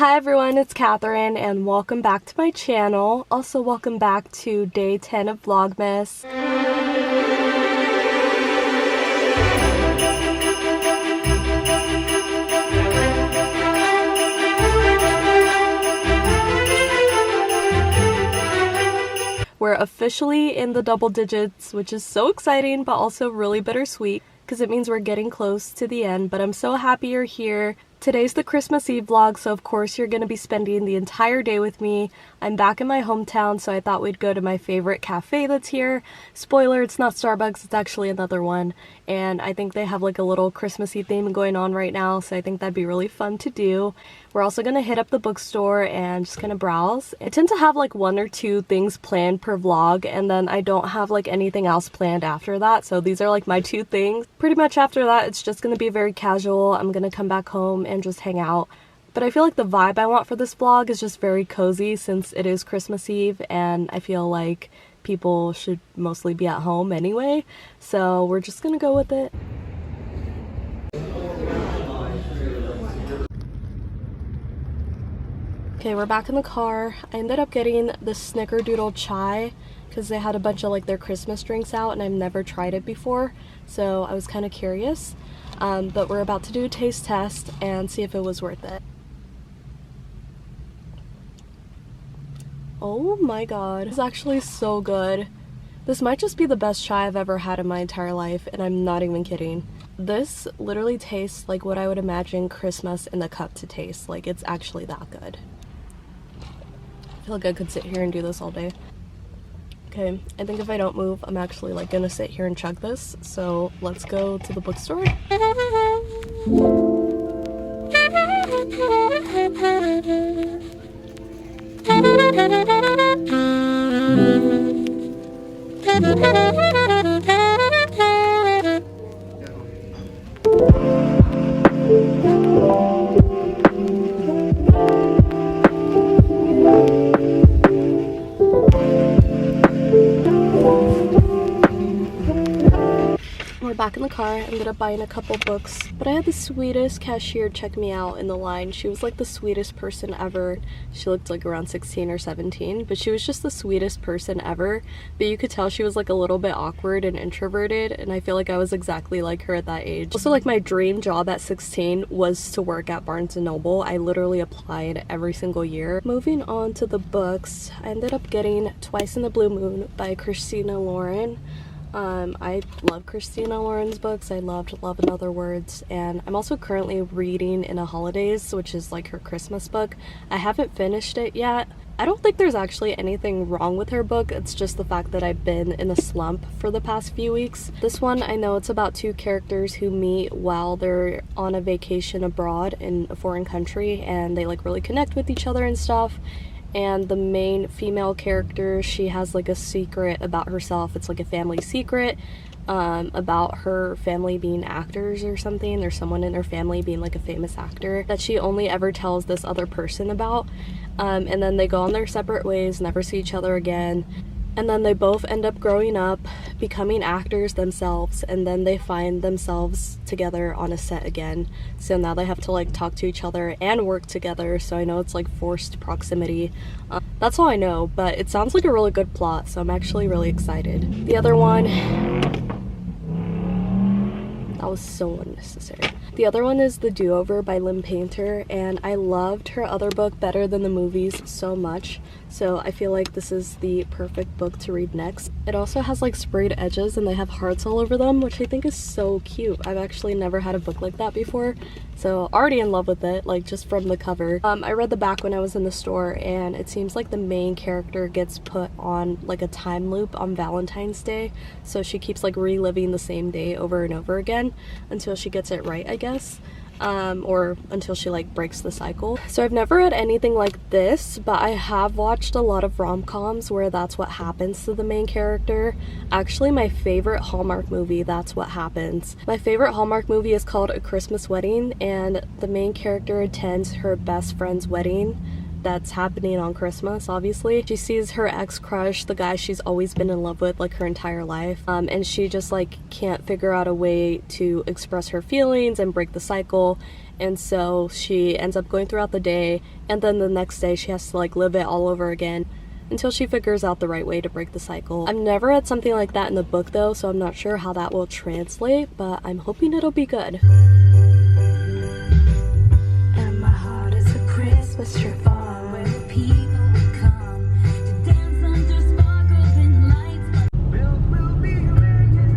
Hi everyone, it's Catherine and welcome back to my channel. Also welcome back to day 10 of Vlogmas. We're officially in the double digits, which is so exciting but also really bittersweet because it means we're getting close to the end, but I'm so happy you're here. Today's the Christmas Eve vlog, so of course you're going to be spending the entire day with me. I'm back in my hometown, so I thought we'd go to my favorite cafe that's here. Spoiler, it's not Starbucks, it's actually another one. And I think they have like a little Christmassy theme going on right now, so I think that'd be really fun to do. We're also going to hit up the bookstore and just kind of browse. I tend to have like one or two things planned per vlog, and then I don't have like anything else planned after that, so these are like my two things. Pretty much after that, it's just going to be very casual. I'm going to come back home and just hang out. But I feel like the vibe I want for this vlog is just very cozy since it is Christmas Eve and I feel like people should mostly be at home anyway. So we're just gonna go with it. Okay, we're back in the car. I ended up getting the Snickerdoodle chai because they had a bunch of like their Christmas drinks out and I've never tried it before, so I was kind of curious. But we're about to do a taste test and see if it was worth it. Oh my god, it's actually so good. This might just be the best chai I've ever had in my entire life, and I'm not even kidding. This literally tastes like what I would imagine Christmas in the cup to taste. Like, it's actually that good. I feel like I could sit here and do this all day. Okay, I think if I don't move, I'm actually like gonna sit here and chug this. So let's go to the bookstore. We're back in the car. I ended up buying a couple books, but I had the sweetest cashier check me out in the line. She was like the sweetest person ever. She looked like around 16 or 17, but she was just the sweetest person ever. But you could tell she was like a little bit awkward and introverted, and I feel like I was exactly like her at that age. Also, like, my dream job at 16 was to work at Barnes & Noble. I literally applied every single year. Moving on to the books, I ended up getting Twice in the Blue Moon by Christina Lauren. I love Christina Lauren's books. I loved Love in Other Words, and I'm also currently reading In a Holidays, which is like her Christmas book. I haven't finished it yet. I don't think there's actually anything wrong with her book, it's just the fact that I've been in a slump for the past few weeks. This one, I know it's about two characters who meet while they're on a vacation abroad in a foreign country, and they like really connect with each other and stuff. And the main female character, she has like a secret about herself. It's like a family secret about her family being actors or something. There's someone in her family being like a famous actor that she only ever tells this other person about. And then they go on their separate ways, never see each other again. And then they both end up growing up, becoming actors themselves, and then they find themselves together on a set again. So now they have to like talk to each other and work together, so I know it's like forced proximity. That's all I know, but it sounds like a really good plot, so I'm actually really excited. The other one... that was so unnecessary. The other one is The Do-Over by Lynn Painter, and I loved her other book better than the movies so much, so I feel like this is the perfect book to read next. It also has like sprayed edges and they have hearts all over them, which I think is so cute. I've actually never had a book like that before, so already in love with it, like just from the cover. I read the back when I was in the store, and it seems like the main character gets put on like a time loop on Valentine's Day, so she keeps like reliving the same day over and over again until she gets it right, I guess. Or until she like breaks the cycle. So I've never read anything like this, but I have watched a lot of rom-coms where that's what happens to the main character. Actually, my favorite Hallmark movie, that's what happens. My favorite Hallmark movie is called A Christmas Wedding, and the main character attends her best friend's wedding that's happening on Christmas, obviously. She sees her ex-crush, the guy she's always been in love with like her entire life, and she just like can't figure out a way to express her feelings and break the cycle. And so she ends up going throughout the day, and then the next day she has to like live it all over again until she figures out the right way to break the cycle. I've never read something like that in the book though, so I'm not sure how that will translate, but I'm hoping it'll be good. And my heart is a Christmas tree farm where people come to dance under sparkling lights. Bells will be ringing,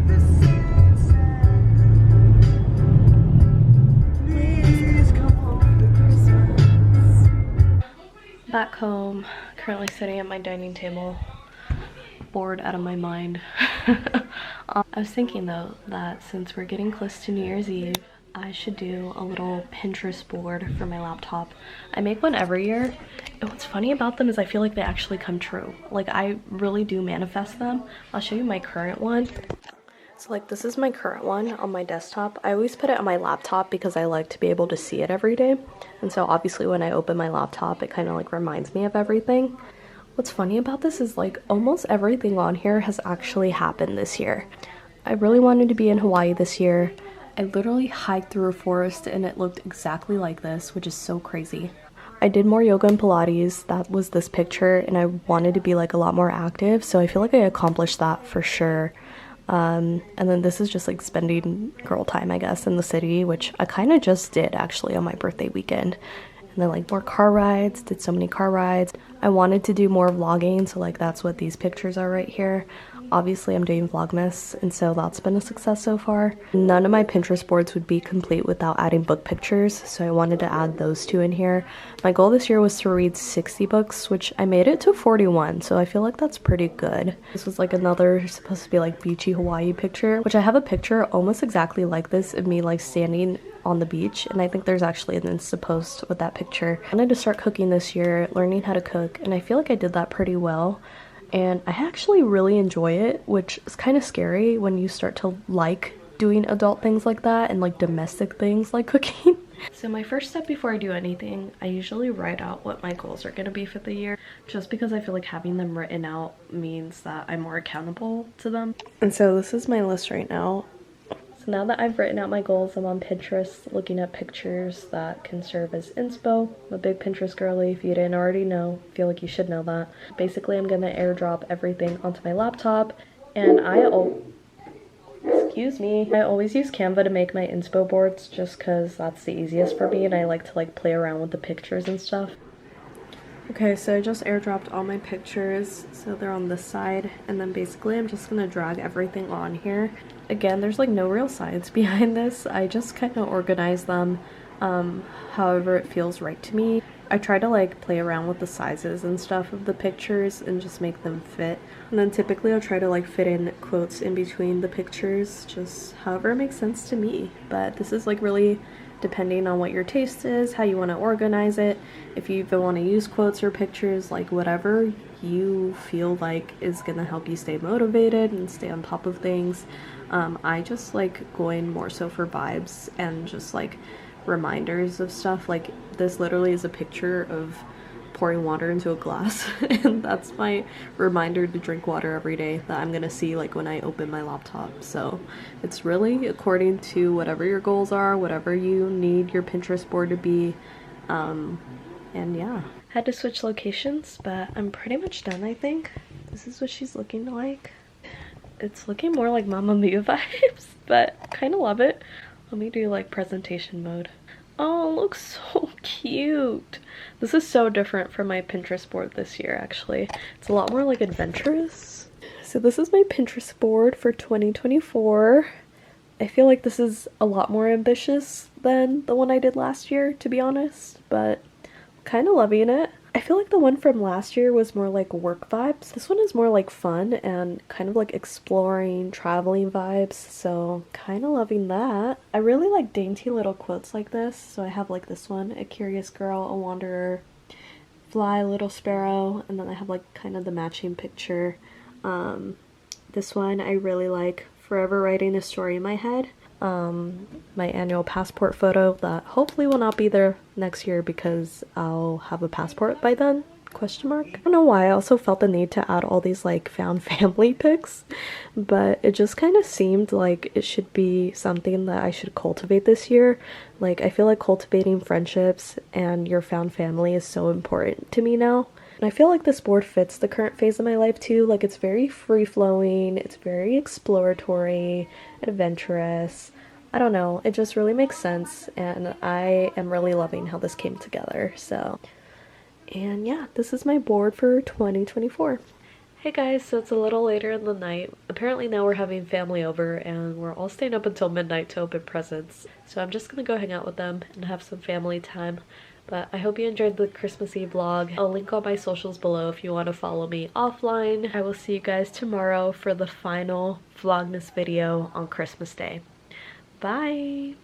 the saints please come home for Christmas. Back home, currently sitting at my dining table, bored out of my mind. I was thinking though that since we're getting close to New Year's Eve, I should do a little Pinterest board for my laptop. I make one every year, and what's funny about them is I feel like they actually come true. Like, I really do manifest them. I'll show you my current one. So like, this is my current one on my desktop. I always put it on my laptop because I like to be able to see it every day. And so obviously when I open my laptop, it kind of like reminds me of everything. What's funny about this is like almost everything on here has actually happened this year. I really wanted to be in Hawaii this year. I literally hiked through a forest and it looked exactly like this, which is so crazy. I did more yoga and Pilates. That was this picture, and I wanted to be like a lot more active, so I feel like I accomplished that for sure. And then this is just like spending girl time, I guess, in the city, which I kind of just did actually on my birthday weekend. And then like more car rides, did so many car rides. I wanted to do more vlogging, so like that's what these pictures are right here. Obviously I'm doing vlogmas, and so that's been a success so far. None of my Pinterest boards would be complete without adding book pictures, so I wanted to add those two in here. My goal this year was to read 60 books, which I made it to 41, so I feel like that's pretty good. This was like another supposed to be like beachy Hawaii picture, which I have a picture almost exactly like this of me like standing on the beach, and I think there's actually an Insta post with that picture. I wanted to start cooking this year, learning how to cook, and I feel like I did that pretty well. And I actually really enjoy it, which is kind of scary when you start to like doing adult things like that and like domestic things like cooking. So my first step before I do anything, I usually write out what my goals are going to be for the year, just because I feel like having them written out means that I'm more accountable to them. And so this is my list right now. So now that I've written out my goals, I'm on Pinterest looking at pictures that can serve as inspo. I'm a big Pinterest girly, if you didn't already know. I feel like you should know that. Basically, I'm gonna airdrop everything onto my laptop, and I always use Canva to make my inspo boards just because that's the easiest for me, and I like to like play around with the pictures and stuff. Okay, so I just airdropped all my pictures, so they're on this side, and then basically I'm just gonna drag everything on here. Again, there's like no real science behind this. I just kind of organize them however it feels right to me. I try to like play around with the sizes and stuff of the pictures and just make them fit. And then typically I'll try to like fit in quotes in between the pictures, just however it makes sense to me. But this is like really depending on what your taste is, how you want to organize it, if you even want to use quotes or pictures, like whatever you feel like is gonna help you stay motivated and stay on top of things. I just like going more so for vibes and just like reminders of stuff. Like this literally is a picture of pouring water into a glass and that's my reminder to drink water every day that I'm gonna see like when I open my laptop. So it's really according to whatever your goals are, whatever you need your Pinterest board to be. And yeah, had to switch locations, but I'm pretty much done. I think this is what she's looking like. It's looking more like Mamma Mia vibes, but kind of love it. Let me do like presentation mode. Oh, it looks so cute. This is so different from my Pinterest board this year, actually. It's a lot more like adventurous. So this is my Pinterest board for 2024. I feel like this is a lot more ambitious than the one I did last year, to be honest, but kind of loving it. I feel like the one from last year was more like work vibes. This one is more like fun and kind of like exploring, traveling vibes, so kind of loving that. I really like dainty little quotes like this, so I have like this one, a curious girl, a wanderer, fly, little sparrow, and then I have like kind of the matching picture. This one I really like, forever writing a story in my head. my annual passport photo that hopefully will not be there next year because I'll have a passport by then. Question mark. I don't know why I also felt the need to add all these like found family pics, but it just kind of seemed like it should be something that I should cultivate this year. Like I feel like cultivating friendships and your found family is so important to me now. And I feel like this board fits the current phase of my life too. Like it's very free flowing, it's very exploratory, adventurous. I don't know, it just really makes sense and I am really loving how this came together. So and yeah, this is my board for 2024. Hey guys, so it's a little later in the night. Apparently now we're having family over and we're all staying up until midnight to open presents. So I'm just gonna go hang out with them and have some family time. But I hope you enjoyed the Christmas Eve vlog. I'll link all my socials below if you want to follow me offline. I will see you guys tomorrow for the final vlogmas video on Christmas Day. Bye!